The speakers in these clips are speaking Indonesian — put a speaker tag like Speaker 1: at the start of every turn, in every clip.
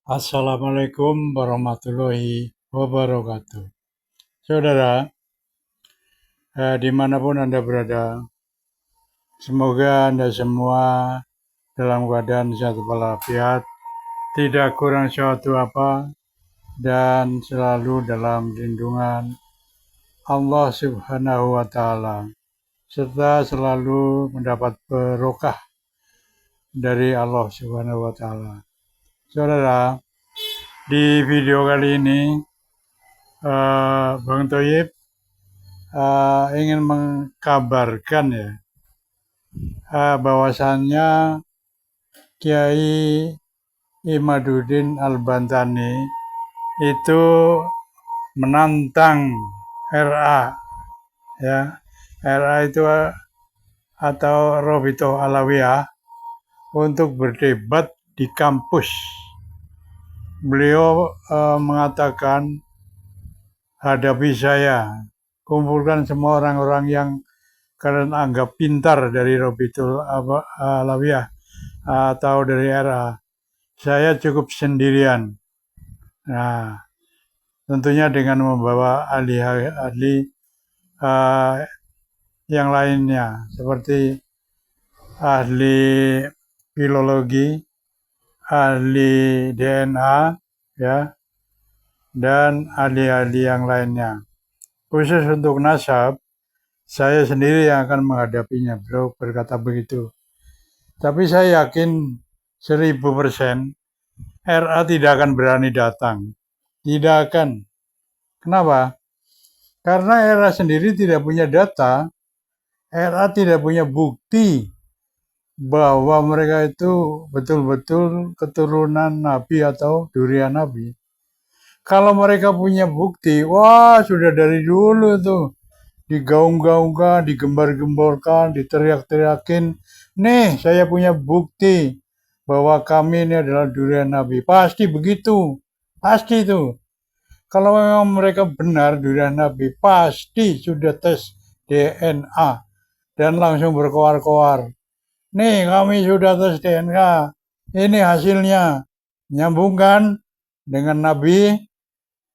Speaker 1: Assalamualaikum warahmatullahi wabarakatuh. Saudara, dimanapun Anda berada, semoga Anda semua dalam keadaan sehat walafiat, tidak kurang suatu apa, dan selalu dalam lindungan Allah Subhanahu wa Ta'ala, serta selalu mendapat berkah dari Allah Subhanahu wa Ta'ala. Saudara, di video kali ini Bang Toyib ingin mengkabarkan ya bahwasannya Kiai Imaduddin Al-Bantani itu menantang RA ya. RA itu atau Robito Alawiyah untuk berdebat di kampus. Beliau mengatakan, hadapi saya, kumpulkan semua orang-orang yang kalian anggap pintar dari Robitul Alawiyah atau dari RA. Saya cukup sendirian. Nah, tentunya dengan membawa ahli-ahli yang lainnya, seperti ahli filologi, ahli DNA, ya, dan ahli-ahli yang lainnya. Khusus untuk nasab, saya sendiri yang akan menghadapinya. Beliau berkata begitu. Tapi saya yakin 1000% RA tidak akan berani datang. Tidak akan. Kenapa? Karena RA sendiri tidak punya data. RA tidak punya bukti bahwa mereka itu betul-betul keturunan Nabi atau durian Nabi. Kalau mereka punya bukti, wah sudah dari dulu tuh digaung-gaungkan, digembar-gemborkan, diteriak-teriakin. Nih, saya punya bukti bahwa kami ini adalah durian Nabi. Pasti begitu. Pasti itu. Kalau memang mereka benar durian Nabi, pasti sudah tes DNA dan langsung berkoar-koar. Nih, kami sudah tes DNA. Ini hasilnya. Nyambungkan dengan Nabi.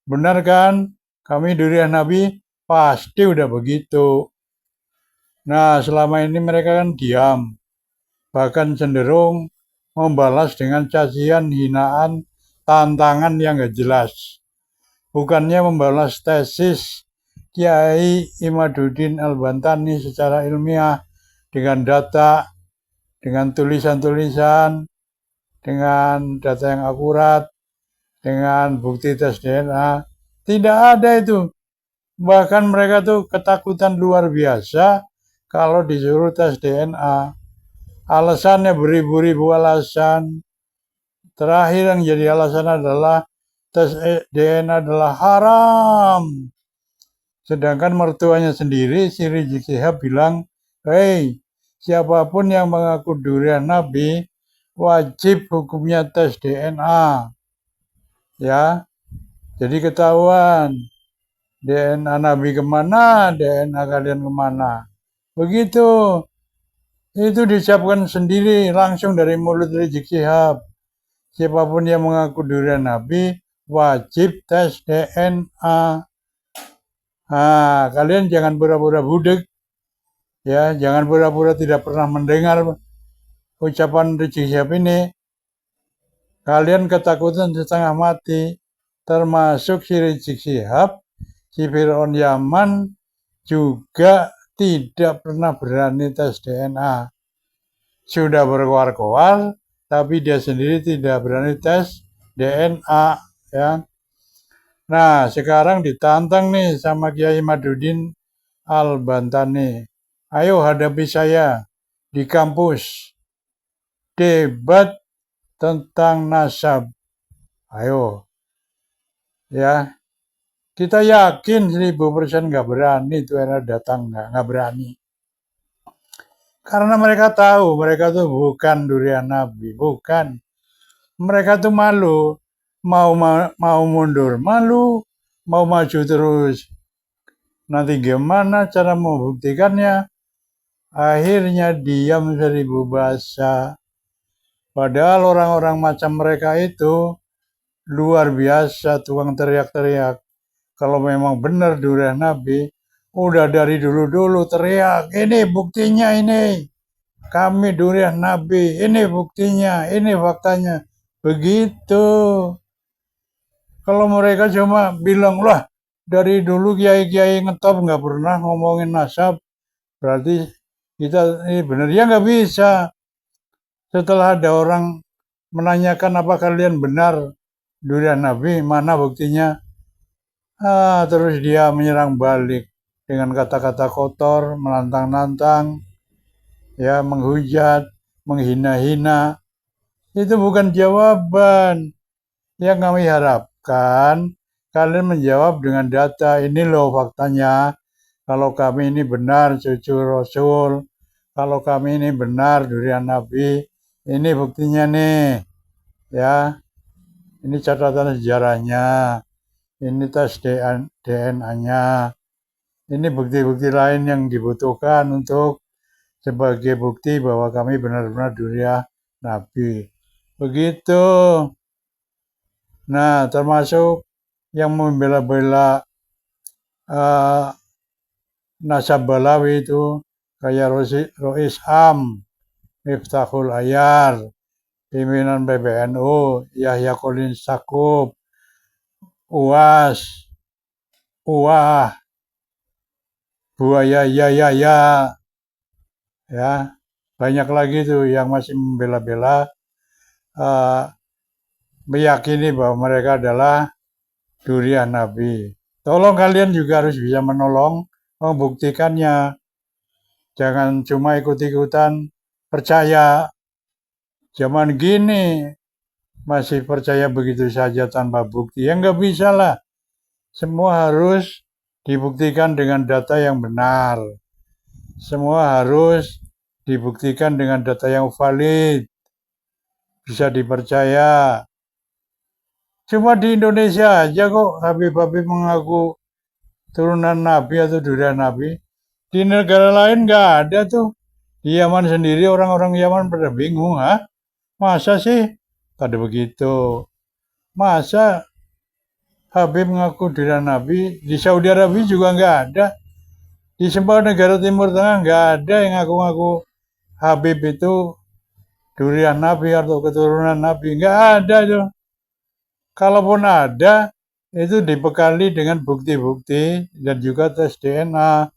Speaker 1: Benar kan? Kami durian Nabi. Pasti udah begitu. Nah, selama ini mereka kan diam. Bahkan cenderung membalas dengan cacian, hinaan, tantangan yang gak jelas. Bukannya membalas tesis Kiai Imaduddin Al-Bantani secara ilmiah dengan data, dengan tulisan-tulisan, dengan data yang akurat, dengan bukti tes DNA. Tidak ada itu. Bahkan mereka tuh ketakutan luar biasa kalau disuruh tes DNA. Alasannya beribu-ribu alasan. Terakhir yang jadi alasan adalah tes DNA adalah haram. Sedangkan mertuanya sendiri, si Rizik Syihab bilang, hei, siapapun yang mengaku durian Nabi, wajib hukumnya tes DNA. Ya, jadi ketahuan. DNA Nabi kemana, DNA kalian kemana. Begitu. Itu disiapkan sendiri langsung dari mulut Rizik Syihab. Siapapun yang mengaku durian Nabi, wajib tes DNA. Nah, kalian jangan pura-pura budek. Ya, jangan pura-pura tidak pernah mendengar ucapan Rizik Syihab ini. Kalian ketakutan setengah mati. Termasuk si Rizik Syihab, si Fir'aun Yaman juga tidak pernah berani tes DNA. Sudah berkoar-koar, tapi dia sendiri tidak berani tes DNA. Ya. Nah, sekarang ditantang nih sama Kiai Imaduddin Al-Bantani. Ayo hadapi saya di kampus. Debat tentang nasab. Ayo. Ya. Kita yakin 1000% nggak berani itu era datang, nggak berani. Karena mereka tahu mereka tuh bukan durian Nabi, bukan. Mereka tuh malu, mau mundur malu, mau maju terus. Nanti gimana cara membuktikannya? Akhirnya diam 1000 bahasa. Padahal orang-orang macam mereka itu luar biasa, tukang teriak-teriak. Kalau memang benar durian Nabi, udah dari dulu-dulu teriak, ini buktinya ini. Kami durian Nabi, ini buktinya, ini faktanya. Begitu. Kalau mereka cuma bilang, lah dari dulu kiai-kiai ngetop nggak pernah ngomongin nasab, berarti kita ini benar. Ya nggak bisa. Setelah ada orang menanyakan apa kalian benar durian Nabi, mana buktinya? Terus dia menyerang balik dengan kata-kata kotor, menantang-nantang, ya menghujat, menghina-hina. Itu bukan jawaban. Yang kami harapkan kalian menjawab dengan data. Ini loh faktanya. Kalau kami ini benar cucu Rasul, kalau kami ini benar durian Nabi, ini buktinya nih. Ya, ini catatan sejarahnya. Ini tes DNA-nya. Ini bukti-bukti lain yang dibutuhkan untuk sebagai bukti bahwa kami benar-benar durian Nabi. Begitu. Nah, termasuk yang membela-bela nasab Balawi itu kayak Rois Am, Miftahul Ayar, pimpinan PBNU, Yahya Kolin Sakub, UAS, UAH, Buaya ya, banyak lagi tuh yang masih membela-bela, meyakini bahwa mereka adalah durian Nabi. Tolong kalian juga harus bisa menolong membuktikannya. Jangan cuma ikut-ikutan percaya. Zaman gini masih percaya begitu saja tanpa bukti. Ya nggak bisa lah. Semua harus dibuktikan dengan data yang benar. Semua harus dibuktikan dengan data yang valid. Bisa dipercaya. Cuma di Indonesia aja kok Habib-Habib mengaku turunan Nabi atau durian Nabi. Di negara lain nggak ada tuh. Di Yaman sendiri orang-orang Yaman pada bingung. Masa sih? Tadi begitu. Masa Habib mengaku durian Nabi? Di Saudi Arabia juga nggak ada. Di semua negara Timur Tengah nggak ada yang ngaku-ngaku Habib itu durian Nabi atau keturunan Nabi. Nggak ada tuh. Kalaupun ada, itu dibekali dengan bukti-bukti dan juga tes DNA.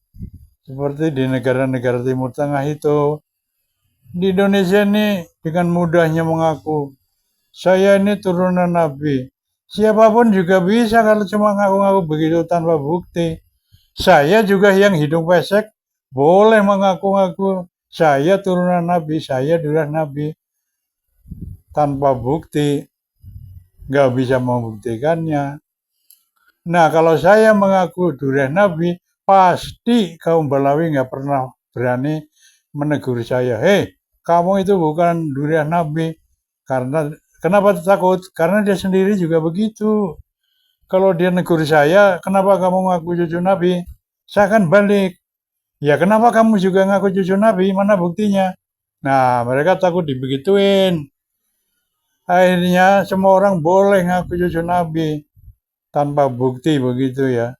Speaker 1: Seperti di negara-negara Timur Tengah itu. Di Indonesia ini dengan mudahnya mengaku, saya ini turunan Nabi. Siapapun juga bisa kalau cuma ngaku-ngaku begitu tanpa bukti. Saya juga yang hidung pesek boleh mengaku-ngaku saya turunan Nabi, saya durian Nabi. Tanpa bukti, nggak bisa membuktikannya. Nah, kalau saya mengaku durian Nabi, pasti kaum Balawi nggak pernah berani menegur saya. Hei, kamu itu bukan durian Nabi. Karena kenapa takut? Karena dia sendiri juga begitu. Kalau dia negur saya, kenapa kamu ngaku cucu Nabi? Saya akan balik. Ya, kenapa kamu juga ngaku cucu Nabi? Mana buktinya? Nah, mereka takut dibegituin. Akhirnya semua orang boleh ngaku cucu Nabi tanpa bukti begitu ya.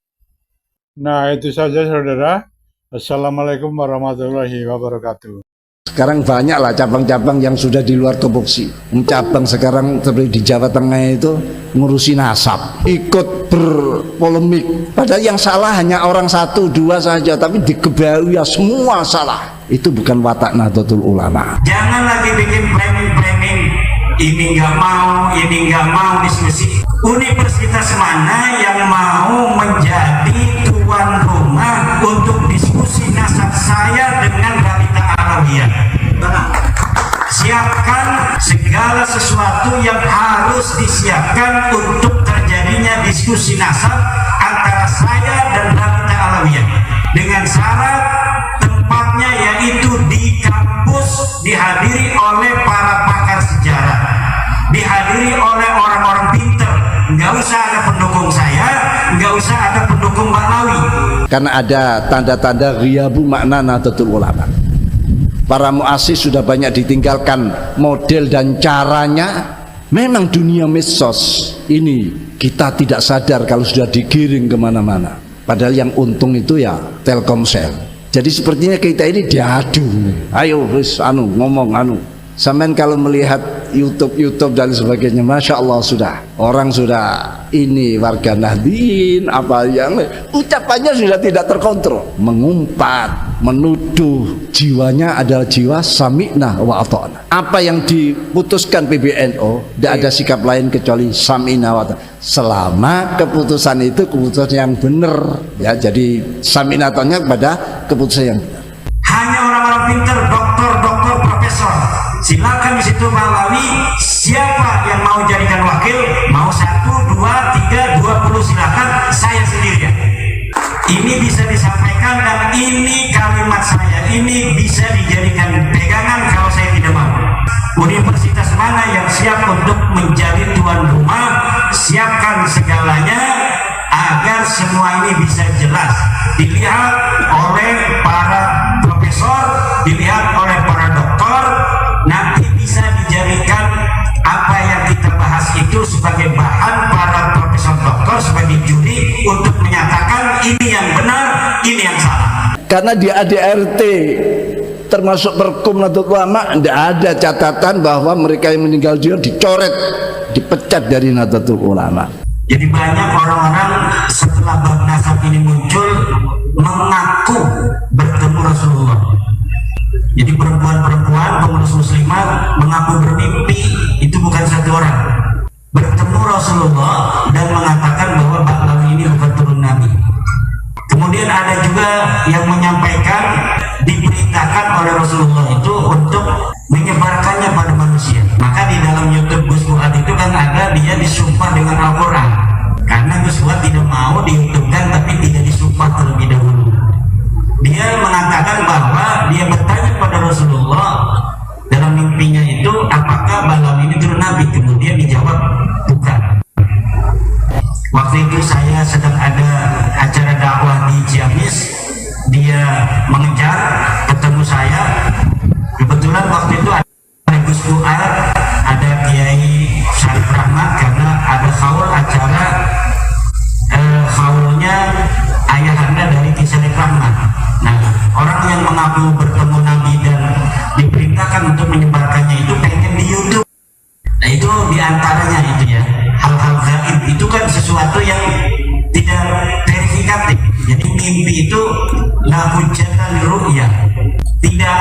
Speaker 1: Nah, itu saja saudara. Assalamualaikum warahmatullahi wabarakatuh.
Speaker 2: Sekarang banyaklah cabang-cabang yang sudah di luar tupoksi. Cabang sekarang seperti di Jawa Tengah itu ngurusi nasab, ikut berpolemik. Padahal yang salah hanya orang satu dua saja, tapi dikebaui ya semua salah. Itu bukan watak Nahdlatul Ulama.
Speaker 3: Jangan lagi bikin planning, ini nggak mau diskusi. Universitas mana yang mau menjadi tuan rumah untuk diskusi nasab saya dengan Rabita Alawiyah? Siapkan segala sesuatu yang harus disiapkan untuk terjadinya diskusi nasab antara saya dan Rabita Alawiyah dengan syarat tempatnya yaitu di kampus, dihadiri oleh para pakar sejarah, dihadiri oleh orang-orang pinter. Nggak usah ada pendukung saya, nggak usah ada pendukung Balawi.
Speaker 2: Karena ada tanda-tanda ghiyabu makna Nahdlatul Ulama. Para muassis sudah banyak ditinggalkan model dan caranya Memang dunia medsos ini kita tidak sadar kalau sudah digiring kemana-mana. Padahal yang untung itu ya Telkomsel. Jadi sepertinya kita ini diadu. Ayo wis ngomong. Sampean kalau melihat YouTube dan sebagainya, masya Allah sudah orang sudah ini warga Nahdien apa yang ucapannya sudah tidak terkontrol, mengumpat, menuduh, jiwanya adalah jiwa sami'na wa ata'na. Apa yang diputuskan PBNU tidak ada sikap lain kecuali sami'na wa ata'na. Selama keputusan itu keputusan yang benar, ya, jadi sami'na wa ata'na kepada keputusan yang benar.
Speaker 3: Hanya orang-orang pintar, doktor, profesor. Silakan di situ Malawi, siapa yang mau jadikan wakil, mau 1, 2, 3, 20 silakan, saya sendirian. Ini bisa disampaikan dan ini kalimat saya, ini bisa dijadikan pegangan kalau saya tidak mau. Universitas mana yang siap untuk menjadi tuan rumah, siapkan segalanya agar semua ini bisa jelas dilihat oleh para profesor, dilihat oleh para doktor. Nanti bisa dijadikan apa yang kita bahas itu sebagai bahan para profesor doktor sebagai juri untuk menyatakan ini yang benar, ini yang salah.
Speaker 2: Karena di ADRT termasuk Perkum Nahdlatul Ulama tidak ada catatan bahwa mereka yang meninggal dunia dicoret, dipecat dari Nahdlatul Ulama.
Speaker 3: Jadi banyak orang-orang setelah bab nasab ini muncul mengaku bertemu Rasulullah. Jadi perempuan-perempuan pengurus muslimah mengaku bermimpi, itu bukan satu orang, bertemu Rasulullah dan mengatakan bahwa Bahlawi ini bukan turun Nabi. Kemudian ada juga yang menyampaikan diperintahkan oleh Rasulullah itu untuk menyebarkannya pada manusia. Maka di dalam YouTube Gus Fuad itu kan ada dia disumpah dengan Al-Quran, karena Gus Fuad tidak mau di-YouTube-kan tapi tidak disumpah terlebih dahulu. Dia mengatakan bahwa dia bertanya pada Rasulullah dalam mimpinya itu, apakah Bahlawi ini turun Nabi? Kemudian dijawab bukan. Waktu itu saya sedang ada acara dakwah di Ciamis, dia mengejar ketemu saya. Kebetulan waktu itu ada Gus Fuad, ada Kiai Syarif Rahmat, karena ada haul acara haulnya ayahanda dari Kiai Syarif Rahmat. Nah, orang yang mengaku bertemu Nabi dan diperintahkan untuk menyebarkannya itu pengen di YouTube. Nah, itu diantaranya itu ya, hal-hal gaib itu kan sesuatu yang tidak verifikatif. Jadi mimpi itu la hujjatan ru'ya, tidak